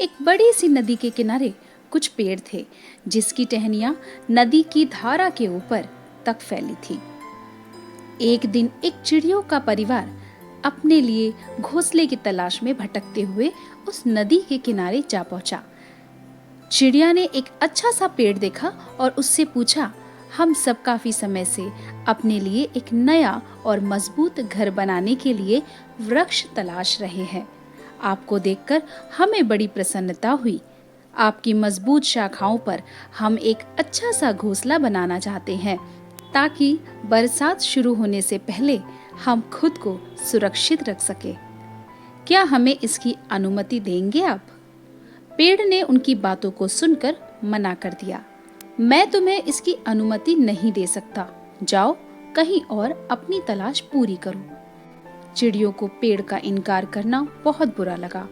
एक बड़ी सी नदी के किनारे कुछ पेड़ थे जिसकी टहनियां नदी की धारा के ऊपर तक फैली थी। एक दिन एक चिड़ियों का परिवार अपने लिए घोंसले की तलाश में भटकते हुए उस नदी के किनारे जा पहुंचा। चिड़िया ने एक अच्छा सा पेड़ देखा और उससे पूछा, हम सब काफी समय से अपने लिए एक नया और मजबूत घर बनाने के लिए वृक्ष तलाश रहे हैं। आपको देखकर हमें बड़ी प्रसन्नता हुई। आपकी मजबूत शाखाओं पर हम एक अच्छा सा घोंसला बनाना चाहते हैं ताकि बरसात शुरू होने से पहले हम खुद को सुरक्षित रख सके। क्या हमें इसकी अनुमति देंगे आप? पेड़ ने उनकी बातों को सुनकर मना कर दिया। मैं तुम्हें इसकी अनुमति नहीं दे सकता। जाओ कहीं और अपनी तलाश पूरी करो। चिड़ियों को पेड़ का इनकार करना बहुत बुरा लगा।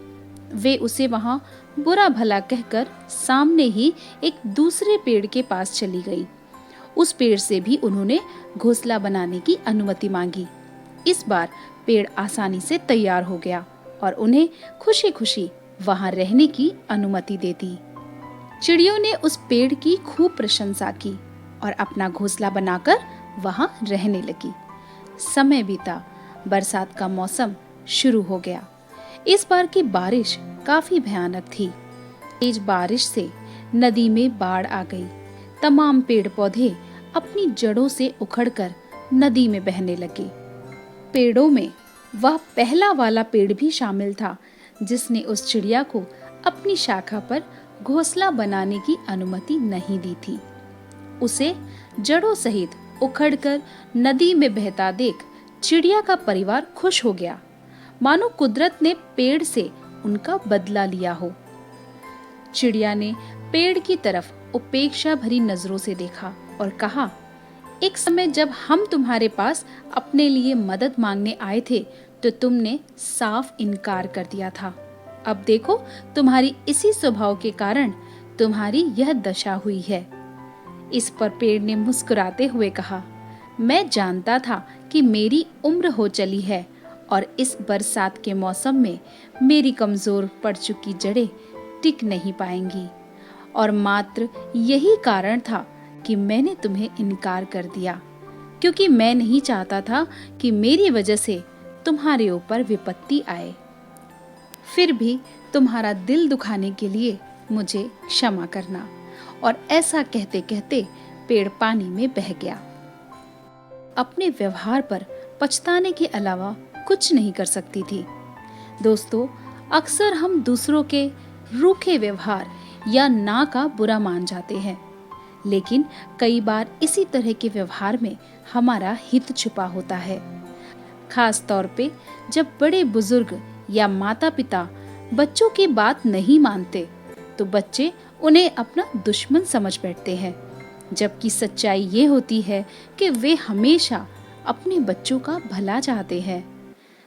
वे उसे वहां बुरा भला कहकर सामने ही एक दूसरे पेड़ के पास चली गई। उस पेड़ से भी उन्होंने घोंसला बनाने की अनुमति मांगी। इस बार पेड़ आसानी से तैयार हो गया और उन्हें खुशी खुशी वहां रहने की अनुमति दे दी। चिड़ियों ने उस पेड़ की खूब प्रशंसा की और अपना घोंसला बनाकर वहां रहने लगी। समय बीता, बरसात का मौसम शुरू हो गया। इस बार की बारिश काफी भयानक थी। तेज बारिश से नदी में बाढ़ आ गई। तमाम पेड़ पौधे अपनी जड़ों से उखड़कर नदी में बहने लगे। पेड़ों में वह पहला वाला पेड़ भी शामिल था जिसने उस चिड़िया को अपनी शाखा पर घोंसला बनाने की अनुमति नहीं दी थी। उसे जड़ों सहित उखड़कर नदी में बहता देख चिड़िया का परिवार खुश हो गया, मानो कुदरत ने पेड़ से उनका बदला लिया हो। चिड़िया ने पेड़ की तरफ उपेक्षा भरी नजरों से देखा और कहा, एक समय जब हम तुम्हारे पास अपने लिए मदद मांगने आए थे तो तुमने साफ इनकार कर दिया था। अब देखो, तुम्हारी इसी स्वभाव के कारण तुम्हारी यह दशा हुई है। इस पर पेड़ ने मुस्कुराते हुए कहा, मैं जानता था कि मेरी उम्र हो चली है और इस बरसात के मौसम में मेरी कमजोर पड़ चुकी जड़ें टिक नहीं पाएंगी और मात्र यही कारण था कि मैंने तुम्हें इनकार कर दिया, क्योंकि मैं नहीं चाहता था कि मेरी वजह से तुम्हारे ऊपर विपत्ति आए। फिर भी तुम्हारा दिल दुखाने के लिए मुझे क्षमा करना। और ऐसा कहते कहते पेड़ पानी में बह गया। अपने व्यवहार पर पछताने के अलावा कुछ नहीं कर सकती थी। दोस्तों, अक्सर हम दूसरों के रूखे व्यवहार या ना का बुरा मान जाते हैं, लेकिन कई बार इसी तरह के व्यवहार में हमारा हित छुपा होता है। खास तौर पे जब बड़े बुजुर्ग या माता पिता बच्चों की बात नहीं मानते तो बच्चे उन्हें अपना दुश्मन समझ बैठते हैं, जबकि सच्चाई ये होती है कि वे हमेशा अपने बच्चों का भला चाहते हैं।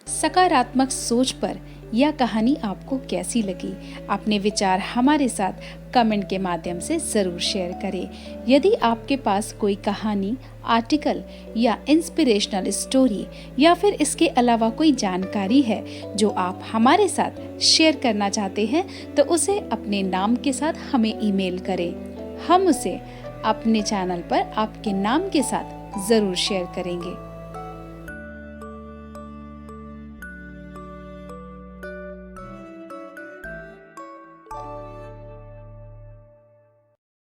सकारात्मक सोच पर यह कहानी आपको कैसी लगी? अपने विचार हमारे साथ कमेंट के माध्यम से ज़रूर शेयर करें। यदि आपके पास कोई कहानी, आर्टिकल या इंस्पिरेशनल स्टोरी या फिर इसके अलावा कोई जानकारी है जो आप हमारे साथ शेयर करना चाहते हैं तो उसे अपने नाम के साथ हमें ईमेल करें। हम उसे अपने चैनल पर आपके नाम के साथ ज़रूर शेयर करेंगे।